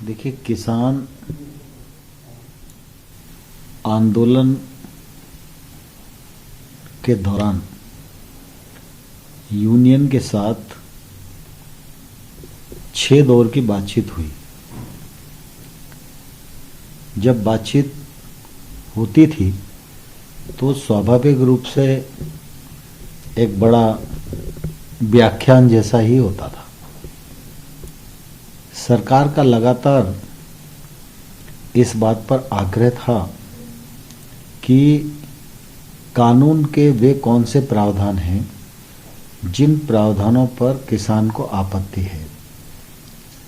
देखिए, किसान आंदोलन के दौरान यूनियन के साथ 6 दौर की बातचीत हुई। जब बातचीत होती थी तो स्वाभाविक रूप से एक बड़ा व्याख्यान जैसा ही होता था। सरकार का लगातार इस बात पर आग्रह था कि कानून के वे कौन से प्रावधान हैं जिन प्रावधानों पर किसान को आपत्ति है,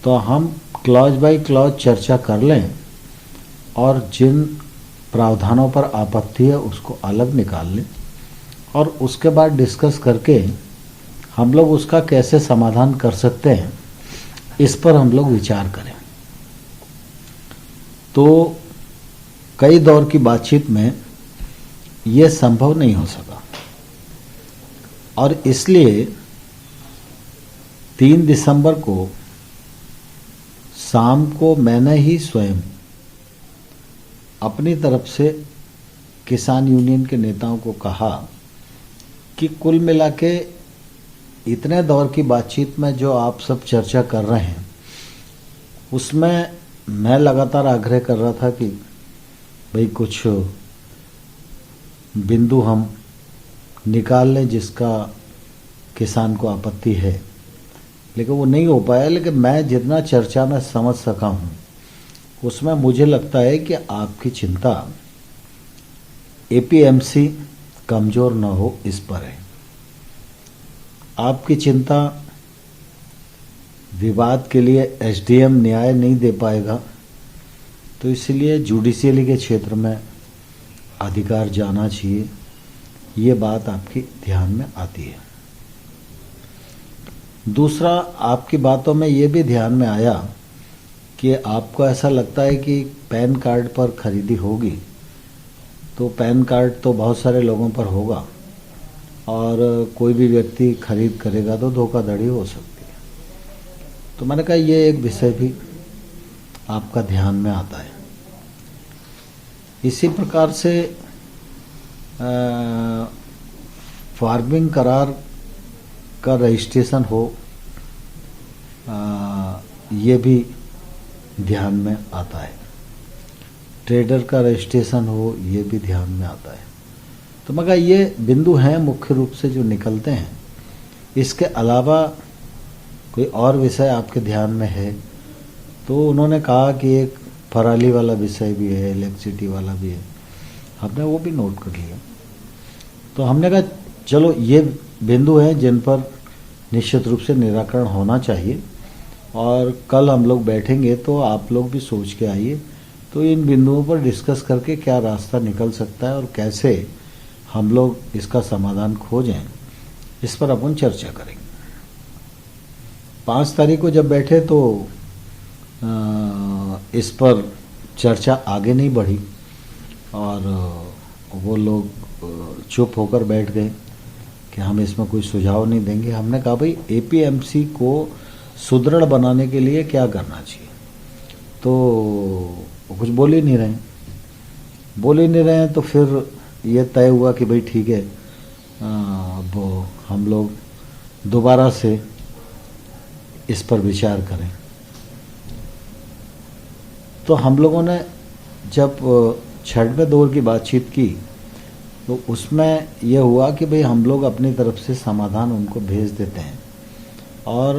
तो हम क्लॉज बाय क्लॉज चर्चा कर लें और जिन प्रावधानों पर आपत्ति है उसको अलग निकाल लें और उसके बाद डिस्कस करके हम लोग उसका कैसे समाधान कर सकते हैं, इस पर हम लोग विचार करें। तो कई दौर की बातचीत में यह संभव नहीं हो सका और इसलिए 3 दिसंबर को शाम को मैंने ही स्वयं अपनी तरफ से किसान यूनियन के नेताओं को कहा कि कुल मिला के इतने दौर की बातचीत में जो आप सब चर्चा कर रहे हैं उसमें मैं लगातार आग्रह कर रहा था कि भाई कुछ बिंदु हम निकाल लें जिसका किसान को आपत्ति है, लेकिन वो नहीं हो पाया। लेकिन मैं जितना चर्चा में समझ सका हूँ उसमें मुझे लगता है कि आपकी चिंता एपीएमसी कमज़ोर न हो इस पर है। आपकी चिंता विवाद के लिए एसडीएम न्याय नहीं दे पाएगा, तो इसलिए जुडिशियली के क्षेत्र में अधिकार जाना चाहिए, ये बात आपकी ध्यान में आती है। दूसरा, आपकी बातों में ये भी ध्यान में आया कि आपको ऐसा लगता है कि पैन कार्ड पर खरीदी होगी, तो पैन कार्ड तो बहुत सारे लोगों पर होगा और कोई भी व्यक्ति खरीद करेगा तो धोखाधड़ी हो सकती है। तो मैंने कहा ये एक विषय भी आपका ध्यान में आता है। इसी प्रकार से फार्मिंग करार का रजिस्ट्रेशन हो, ये भी ध्यान में आता है। ट्रेडर का रजिस्ट्रेशन हो, ये भी ध्यान में आता है। तो मगर ये बिंदु हैं मुख्य रूप से जो निकलते हैं। इसके अलावा कोई और विषय आपके ध्यान में है? तो उन्होंने कहा कि एक पराली वाला विषय भी है, इलेक्ट्रिसिटी वाला भी है, हमने वो भी नोट कर लिया। तो हमने कहा चलो ये बिंदु हैं जिन पर निश्चित रूप से निराकरण होना चाहिए और कल हम लोग बैठेंगे तो आप लोग भी सोच के आइए, तो इन बिंदुओं पर डिस्कस करके क्या रास्ता निकल सकता है और कैसे हम लोग इसका समाधान खोजें, इस पर अपन चर्चा करेंगे। 5 तारीख को जब बैठे तो इस पर चर्चा आगे नहीं बढ़ी और वो लोग चुप होकर बैठ गए कि हम इसमें कोई सुझाव नहीं देंगे। हमने कहा भाई एपीएमसी को सुदृढ़ बनाने के लिए क्या करना चाहिए, तो वो कुछ बोल ही नहीं रहे हैं। तो फिर ये तय हुआ कि भाई ठीक है, वो हम लोग दोबारा से इस पर विचार करें। तो हम लोगों ने जब 6वें दौर की बातचीत की तो उसमें यह हुआ कि भाई हम लोग अपनी तरफ से समाधान उनको भेज देते हैं और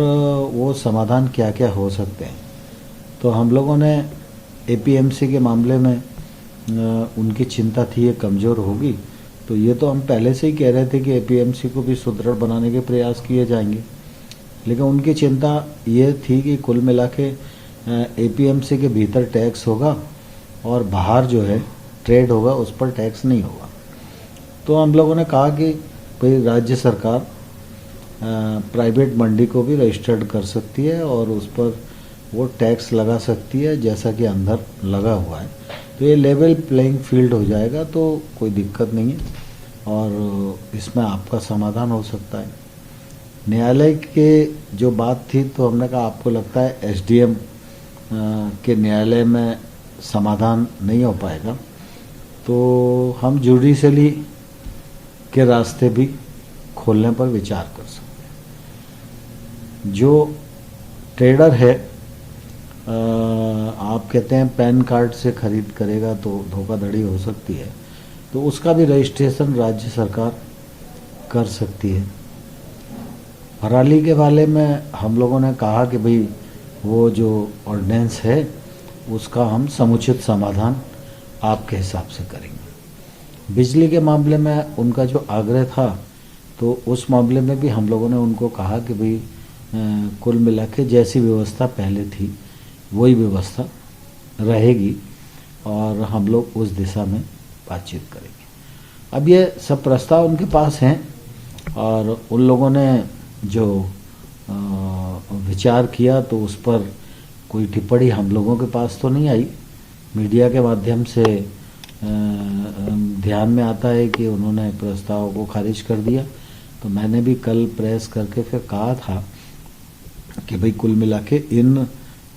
वो समाधान क्या क्या हो सकते हैं। तो हम लोगों ने एपीएमसी के मामले में उनकी चिंता थी ये कमज़ोर होगी, तो ये तो हम पहले से ही कह रहे थे कि एपीएमसी को भी सुदृढ़ बनाने के प्रयास किए जाएंगे। लेकिन उनकी चिंता ये थी कि कुल मिला के एपीएमसी के भीतर टैक्स होगा और बाहर जो है ट्रेड होगा उस पर टैक्स नहीं होगा। तो हम लोगों ने कहा कि भाई राज्य सरकार प्राइवेट मंडी को भी रजिस्टर्ड कर सकती है और उस पर वो टैक्स लगा सकती है जैसा कि अंदर लगा हुआ है, तो ये लेवल प्लेइंग फील्ड हो जाएगा, तो कोई दिक्कत नहीं है और इसमें आपका समाधान हो सकता है। न्यायालय के जो बात थी तो हमने कहा आपको लगता है एसडीएम के न्यायालय में समाधान नहीं हो पाएगा तो हम जुडिशली के रास्ते भी खोलने पर विचार कर सकते हैं। जो ट्रेडर है, आप कहते हैं पैन कार्ड से खरीद करेगा तो धोखाधड़ी हो सकती है, तो उसका भी रजिस्ट्रेशन राज्य सरकार कर सकती है। पराली के बारे में हम लोगों ने कहा कि भाई वो जो ऑर्डिनेंस है उसका हम समुचित समाधान आपके हिसाब से करेंगे। बिजली के मामले में उनका जो आग्रह था तो उस मामले में भी हम लोगों ने उनको कहा कि भाई कुल मिला के जैसी व्यवस्था पहले थी वही व्यवस्था रहेगी और हम लोग उस दिशा में बातचीत करेंगे। अब ये सब प्रस्ताव उनके पास हैं और उन लोगों ने जो विचार किया तो उस पर कोई टिप्पणी हम लोगों के पास तो नहीं आई। मीडिया के माध्यम से ध्यान में आता है कि उन्होंने प्रस्ताव को खारिज कर दिया, तो मैंने भी कल प्रेस करके फिर कहा था कि भाई कुल मिला के इन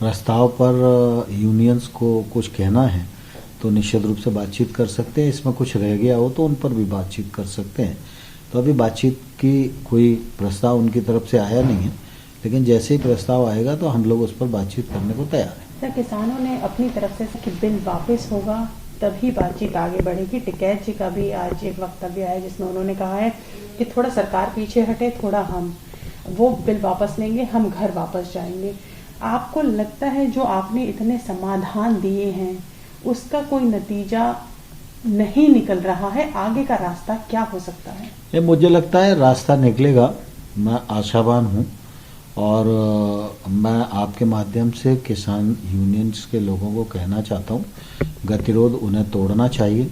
प्रस्ताव पर यूनियंस को कुछ कहना है तो निश्चित रूप से बातचीत कर सकते हैं। इसमें कुछ रह गया हो तो उन पर भी बातचीत कर सकते हैं। तो अभी बातचीत की कोई प्रस्ताव उनकी तरफ से आया नहीं है, लेकिन जैसे ही प्रस्ताव आएगा तो हम लोग उस पर बातचीत करने को तैयार हैं। सर, किसानों ने अपनी तरफ से कि बिल वापस होगा तभी बातचीत आगे बढ़ेगी। टिकैत जी का भी आज एक वक्तव्य है जिसमें उन्होंने कहा है कि थोड़ा सरकार पीछे हटे, थोड़ा हम वो बिल वापस लेंगे, हम घर वापस जाएंगे। आपको लगता है जो आपने इतने समाधान दिए हैं उसका कोई नतीजा नहीं निकल रहा है? आगे का रास्ता क्या हो सकता है? ये मुझे लगता है रास्ता निकलेगा, मैं आशावान हूँ और मैं आपके माध्यम से किसान यूनियंस के लोगों को कहना चाहता हूँ गतिरोध उन्हें तोड़ना चाहिए।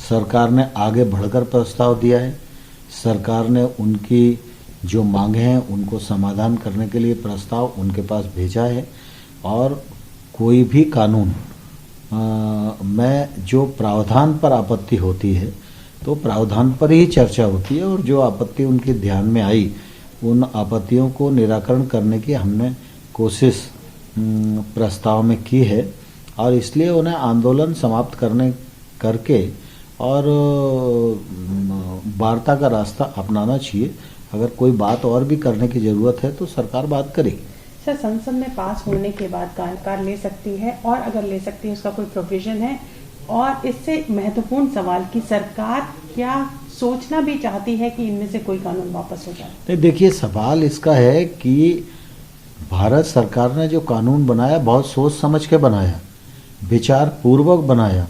सरकार ने आगे बढ़कर प्रस्ताव दिया है, सरकार ने उनकी जो मांगे हैं उनको समाधान करने के लिए प्रस्ताव उनके पास भेजा है और कोई भी कानून में जो प्रावधान पर आपत्ति होती है तो प्रावधान पर ही चर्चा होती है और जो आपत्ति उनके ध्यान में आई उन आपत्तियों को निराकरण करने की हमने कोशिश प्रस्ताव में की है और इसलिए उन्हें आंदोलन समाप्त करके और वार्ता का रास्ता अपनाना चाहिए। अगर कोई बात और भी करने की जरूरत है तो सरकार बात करेगी। सर, संसद में पास होने के बाद सरकार ले सकती है और अगर ले सकती है उसका कोई प्रोविजन है? और इससे महत्वपूर्ण सवाल कि सरकार क्या सोचना भी चाहती है कि इनमें से कोई कानून वापस हो जाए? नहीं, देखिए सवाल इसका है कि भारत सरकार ने जो कानून बनाया बहुत सोच समझ के बनाया, विचार पूर्वक बनाया,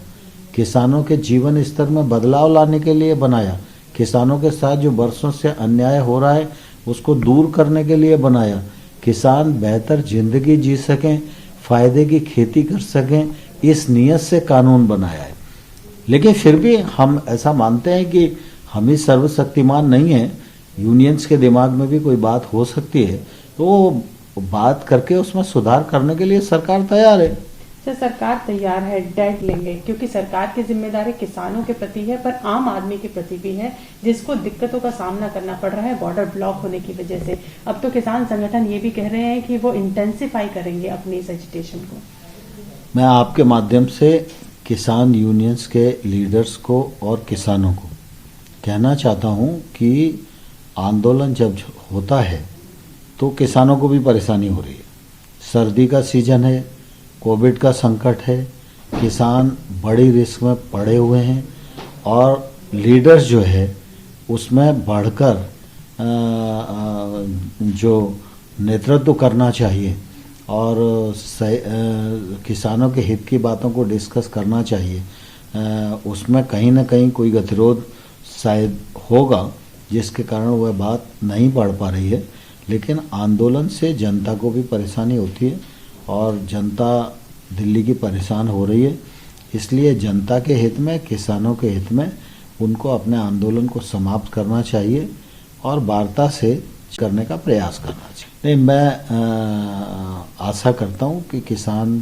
किसानों के जीवन स्तर में बदलाव लाने के लिए बनाया, किसानों के साथ जो वर्षों से अन्याय हो रहा है उसको दूर करने के लिए बनाया, किसान बेहतर जिंदगी जी सकें, फायदे की खेती कर सकें, इस नियत से कानून बनाया है। लेकिन फिर भी हम ऐसा मानते हैं कि हम ही सर्वशक्तिमान नहीं हैं, यूनियंस के दिमाग में भी कोई बात हो सकती है, तो बात करके उसमें सुधार करने के लिए सरकार तैयार है। सर, सरकार तैयार है, डेट लेंगे, क्योंकि सरकार की जिम्मेदारी किसानों के प्रति है पर आम आदमी के प्रति भी है जिसको दिक्कतों का सामना करना पड़ रहा है बॉर्डर ब्लॉक होने की वजह से। अब तो किसान संगठन ये भी कह रहे हैं कि वो इंटेंसिफाई करेंगे अपनी इस एजिटेशन को। मैं आपके माध्यम से किसान यूनियंस के लीडर्स को और किसानों को कहना चाहता हूं कि आंदोलन जब होता है तो किसानों को भी परेशानी हो रही है। सर्दी का सीजन है, कोविड का संकट है, किसान बड़ी रिस्क में पड़े हुए हैं और लीडर्स जो है उसमें बढ़कर जो नेतृत्व करना चाहिए और किसानों के हित की बातों को डिस्कस करना चाहिए, उसमें कहीं ना कहीं कोई गतिरोध शायद होगा जिसके कारण वह बात नहीं बढ़ पा रही है। लेकिन आंदोलन से जनता को भी परेशानी होती है और जनता दिल्ली की परेशान हो रही है, इसलिए जनता के हित में, किसानों के हित में उनको अपने आंदोलन को समाप्त करना चाहिए और वार्ता से करने का प्रयास करना चाहिए। नहीं, मैं आशा करता हूं कि किसान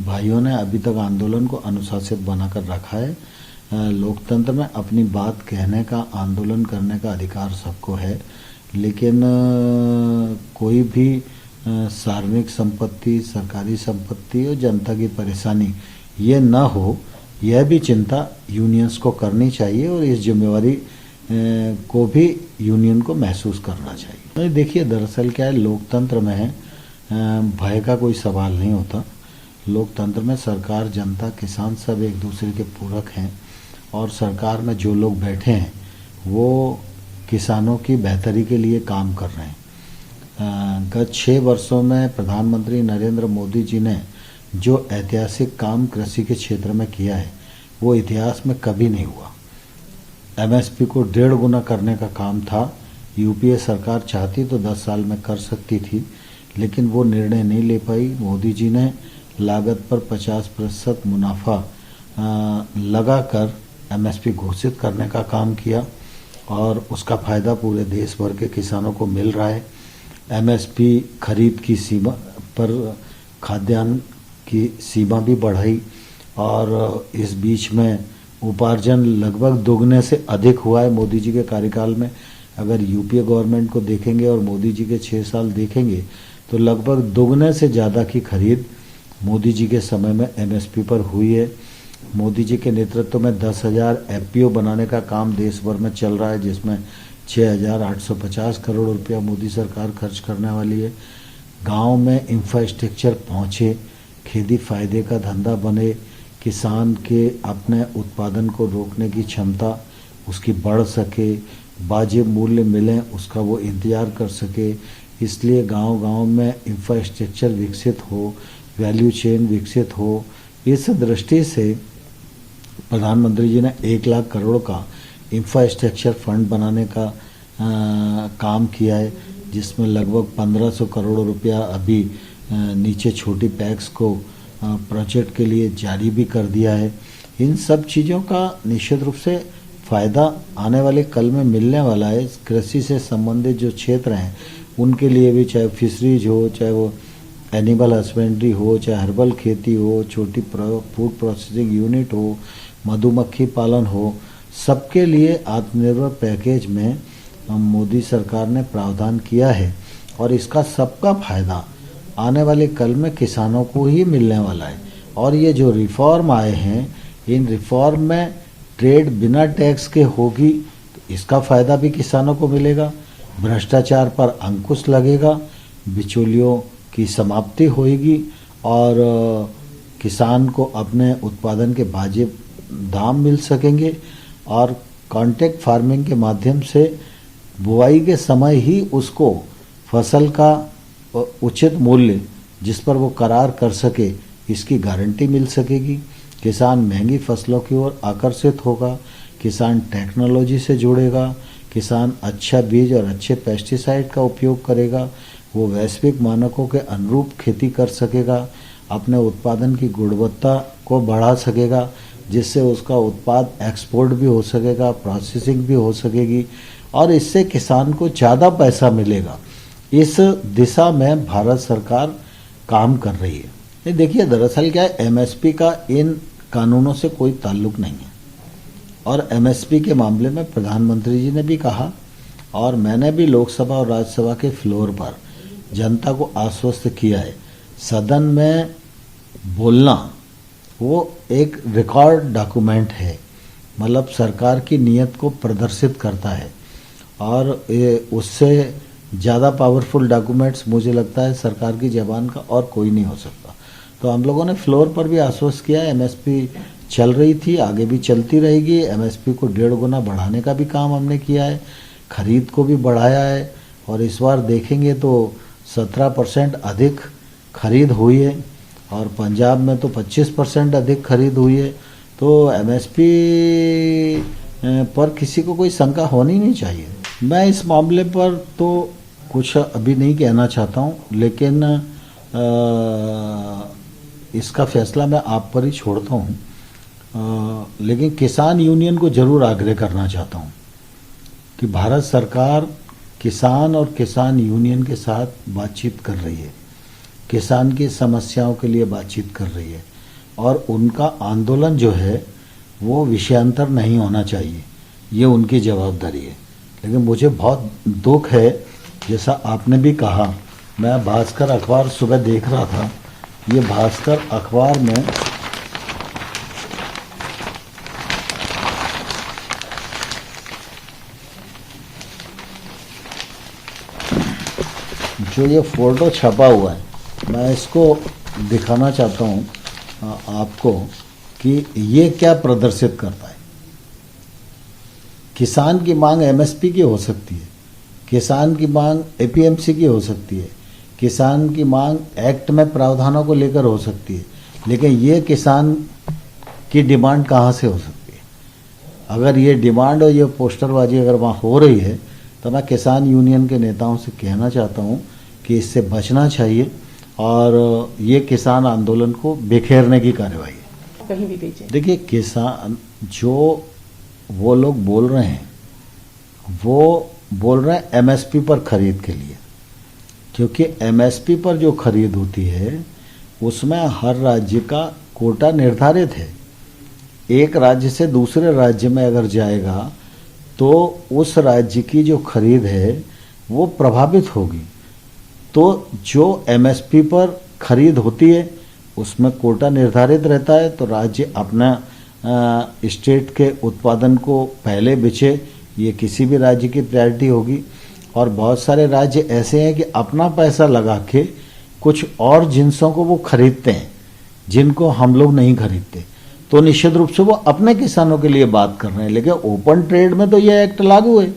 भाइयों ने अभी तक आंदोलन को अनुशासित बनाकर रखा है। लोकतंत्र में अपनी बात कहने का, आंदोलन करने का अधिकार सबको है, लेकिन कोई भी सार्वजनिक संपत्ति, सरकारी संपत्ति और जनता की परेशानी ये न हो, यह भी चिंता यूनियंस को करनी चाहिए और इस जिम्मेवारी को भी यूनियन को महसूस करना चाहिए। तो देखिए, दरअसल क्या है, लोकतंत्र में भय का कोई सवाल नहीं होता। लोकतंत्र में सरकार, जनता, किसान सब एक दूसरे के पूरक हैं और सरकार में जो लोग बैठे हैं वो किसानों की बेहतरी के लिए काम कर रहे हैं। गत 6 वर्षों में प्रधानमंत्री नरेंद्र मोदी जी ने जो ऐतिहासिक काम कृषि के क्षेत्र में किया है वो इतिहास में कभी नहीं हुआ। एमएसपी को 1.5 गुना करने का काम था। यूपीए सरकार चाहती तो 10 साल में कर सकती थी, लेकिन वो निर्णय नहीं ले पाई। मोदी जी ने लागत पर 50% मुनाफा लगाकर एमएसपी घोषित करने का काम किया और उसका फ़ायदा पूरे देश भर के किसानों को मिल रहा है। एमएसपी खरीद की सीमा पर खाद्यान्न की सीमा भी बढ़ाई और इस बीच में उपार्जन लगभग दोगुने से अधिक हुआ है मोदी जी के कार्यकाल में। अगर यूपीए गवर्नमेंट को देखेंगे और मोदी जी के 6 साल देखेंगे तो लगभग दोगुने से ज़्यादा की खरीद मोदी जी के समय में एमएसपी पर हुई है। मोदी जी के नेतृत्व में 10,000 एफपीओ बनाने का काम देश भर में चल रहा है, जिसमें 6,850 करोड़ रुपया मोदी सरकार खर्च करने वाली है। गांव में इंफ्रास्ट्रक्चर पहुँचे, खेती फायदे का धंधा बने, किसान के अपने उत्पादन को रोकने की क्षमता उसकी बढ़ सके, वाजिब मूल्य मिले उसका वो इंतज़ार कर सके। इसलिए गांव-गांव में इंफ्रास्ट्रक्चर विकसित हो, वैल्यू चेन विकसित हो। इस दृष्टि से प्रधानमंत्री जी ने 1 लाख करोड़ का इंफ्रास्ट्रक्चर फंड बनाने का काम किया है, जिसमें लगभग 1500 करोड़ रुपया अभी नीचे छोटी पैक्स को प्रोजेक्ट के लिए जारी भी कर दिया है। इन सब चीज़ों का निश्चित रूप से फ़ायदा आने वाले कल में मिलने वाला है। कृषि से संबंधित जो क्षेत्र हैं उनके लिए भी, चाहे फिशरीज हो, चाहे वो एनिमल हस्बेंड्री हो, चाहे हर्बल खेती हो, छोटी फूड प्रोसेसिंग यूनिट हो, मधुमक्खी पालन हो, सबके लिए आत्मनिर्भर पैकेज में मोदी सरकार ने प्रावधान किया है और इसका सबका फायदा आने वाले कल में किसानों को ही मिलने वाला है। और ये जो रिफॉर्म आए हैं, इन रिफॉर्म में ट्रेड बिना टैक्स के होगी तो इसका फ़ायदा भी किसानों को मिलेगा। भ्रष्टाचार पर अंकुश लगेगा, बिचौलियों की समाप्ति होगी और किसान को अपने उत्पादन के वाजिब दाम मिल सकेंगे और कॉन्ट्रैक्ट फार्मिंग के माध्यम से बुआई के समय ही उसको फसल का उचित मूल्य जिस पर वो करार कर सके, इसकी गारंटी मिल सकेगी। किसान महंगी फसलों की ओर आकर्षित होगा, किसान टेक्नोलॉजी से जुड़ेगा, किसान अच्छा बीज और अच्छे पेस्टिसाइड का उपयोग करेगा, वो वैश्विक मानकों के अनुरूप खेती कर सकेगा, अपने उत्पादन की गुणवत्ता को बढ़ा सकेगा, जिससे उसका उत्पाद एक्सपोर्ट भी हो सकेगा, प्रोसेसिंग भी हो सकेगी और इससे किसान को ज़्यादा पैसा मिलेगा। इस दिशा में भारत सरकार काम कर रही है। ये देखिए, दरअसल क्या है, एमएसपी का इन कानूनों से कोई ताल्लुक नहीं है और एमएसपी के मामले में प्रधानमंत्री जी ने भी कहा और मैंने भी लोकसभा और राज्यसभा के फ्लोर पर जनता को आश्वस्त किया है। सदन में बोलना वो एक रिकॉर्ड डॉक्यूमेंट है, मतलब सरकार की नीयत को प्रदर्शित करता है और उससे ज़्यादा पावरफुल डॉक्यूमेंट्स मुझे लगता है सरकार की ज़बान का और कोई नहीं हो सकता। तो हम लोगों ने फ्लोर पर भी आश्वस्त किया, एमएसपी चल रही थी, आगे भी चलती रहेगी। एमएसपी को 1.5 गुना बढ़ाने का भी काम हमने किया है, खरीद को भी बढ़ाया है और इस बार देखेंगे तो 17% अधिक खरीद हुई है और पंजाब में तो 25% अधिक खरीद हुई है। तो एमएसपी पर किसी को कोई शंका होनी नहीं चाहिए। मैं इस मामले पर तो कुछ अभी नहीं कहना चाहता हूँ, लेकिन इसका फैसला मैं आप पर ही छोड़ता हूँ। लेकिन किसान यूनियन को ज़रूर आग्रह करना चाहता हूँ कि भारत सरकार किसान और किसान यूनियन के साथ बातचीत कर रही है, किसान की समस्याओं के लिए बातचीत कर रही है और उनका आंदोलन जो है वो विषयांतर नहीं होना चाहिए, ये उनकी जवाबदारी है। लेकिन मुझे बहुत दुख है, जैसा आपने भी कहा, मैं भास्कर अखबार सुबह देख रहा था। ये भास्कर अखबार में जो ये फोटो छपा हुआ है, मैं इसको दिखाना चाहता हूँ आपको कि ये क्या प्रदर्शित करता है। किसान की मांग एमएसपी की हो सकती है, किसान की मांग एपीएमसी की हो सकती है, किसान की मांग एक्ट में प्रावधानों को लेकर हो सकती है, लेकिन ये किसान की डिमांड कहाँ से हो सकती है? अगर ये डिमांड और ये पोस्टरबाजी अगर वहाँ हो रही है तो मैं किसान यूनियन के नेताओं से कहना चाहता हूँ कि इससे बचना चाहिए और ये किसान आंदोलन को बिखेरने की कार्रवाई है। कहीं भी भेजें। देखिए, किसान जो वो लोग बोल रहे हैं, वो बोल रहे हैं एमएसपी पर खरीद के लिए, क्योंकि एमएसपी पर जो खरीद होती है उसमें हर राज्य का कोटा निर्धारित है। एक राज्य से दूसरे राज्य में अगर जाएगा तो उस राज्य की जो खरीद है वो प्रभावित होगी। तो जो एमएसपी पर खरीद होती है उसमें कोटा निर्धारित रहता है, तो राज्य अपना स्टेट के उत्पादन को पहले बेचे, ये किसी भी राज्य की प्रायोरिटी होगी। और बहुत सारे राज्य ऐसे हैं कि अपना पैसा लगा के कुछ और जिन्सों को वो खरीदते हैं जिनको हम लोग नहीं खरीदते, तो निश्चित रूप से वो अपने किसानों के लिए बात कर रहे हैं। लेकिन ओपन ट्रेड में तो ये एक्ट लागू है,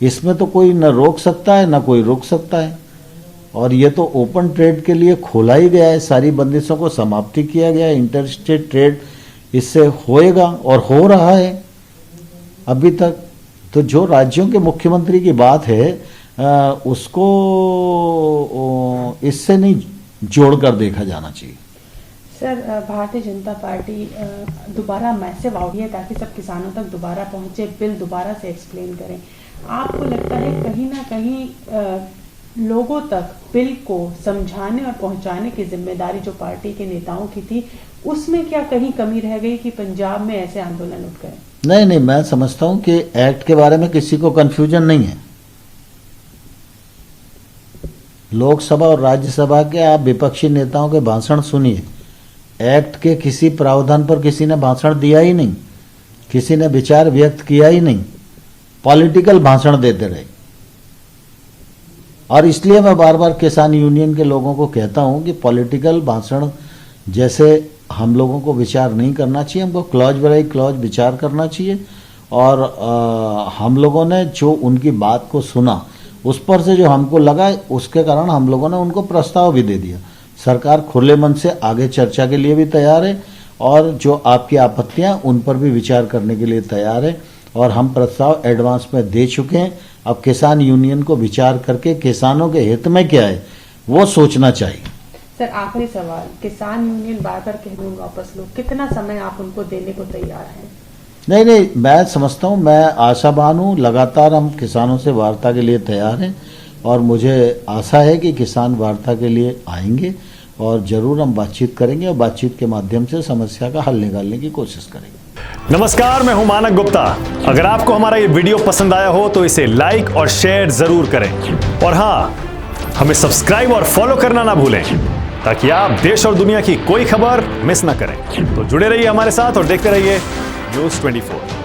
इसमें तो कोई न रोक सकता है न कोई रोक सकता है, और ये तो ओपन ट्रेड के लिए खोला ही गया है, सारी बंदिशों को समाप्ति किया गया है। इंटरस्टेट ट्रेड इससे होएगा और हो रहा है अभी तक। तो जो राज्यों के मुख्यमंत्री की बात है उसको इससे नहीं जोड़कर देखा जाना चाहिए। सर, भारतीय जनता पार्टी दोबारा मैसेव आउट है ताकि सब किसानों तक दोबारा पहुंचे, बिल दोबारा से एक्सप्लेन करें। आपको लगता है कहीं ना कहीं लोगों तक बिल को समझाने और पहुंचाने की जिम्मेदारी जो पार्टी के नेताओं की थी, उसमें क्या कहीं कमी रह गई कि पंजाब में ऐसे आंदोलन उठ गए? नहीं, मैं समझता हूं कि एक्ट के बारे में किसी को कंफ्यूजन नहीं है। लोकसभा और राज्यसभा के आप विपक्षी नेताओं के भाषण सुनिए, एक्ट के किसी प्रावधान पर किसी ने भाषण दिया ही नहीं, किसी ने विचार व्यक्त किया ही नहीं, पॉलिटिकल भाषण देते रहे। और इसलिए मैं बार बार किसान यूनियन के लोगों को कहता हूं कि पॉलिटिकल भाषण जैसे हम लोगों को विचार नहीं करना चाहिए, हमको क्लॉज बाय क्लॉज विचार करना चाहिए। और हम लोगों ने जो उनकी बात को सुना, उस पर से जो हमको लगा, उसके कारण हम लोगों ने उनको प्रस्ताव भी दे दिया। सरकार खुले मन से आगे चर्चा के लिए भी तैयार है और जो आपकी आपत्तियां उन पर भी विचार करने के लिए तैयार है, और हम प्रस्ताव एडवांस में दे चुके हैं। अब किसान यूनियन को विचार करके किसानों के हित में क्या है वो सोचना चाहिए। सर, आखिरी सवाल, किसान यूनियन बार बार कह दूंगा वापस लो, कितना समय आप उनको देने को तैयार हैं? नहीं, मैं समझता हूँ, मैं आशावान हूँ। लगातार हम किसानों से वार्ता के लिए तैयार हैं और मुझे आशा है कि किसान वार्ता के लिए आएंगे और जरूर हम बातचीत करेंगे और बातचीत के माध्यम से समस्या का हल निकालने की कोशिश करेंगे। नमस्कार, मैं हूं मानक गुप्ता। अगर आपको हमारा ये वीडियो पसंद आया हो तो इसे लाइक और शेयर जरूर करें, और हाँ, हमें सब्सक्राइब और फॉलो करना ना भूलें ताकि आप देश और दुनिया की कोई खबर मिस ना करें। तो जुड़े रहिए हमारे साथ और देखते रहिए News 24।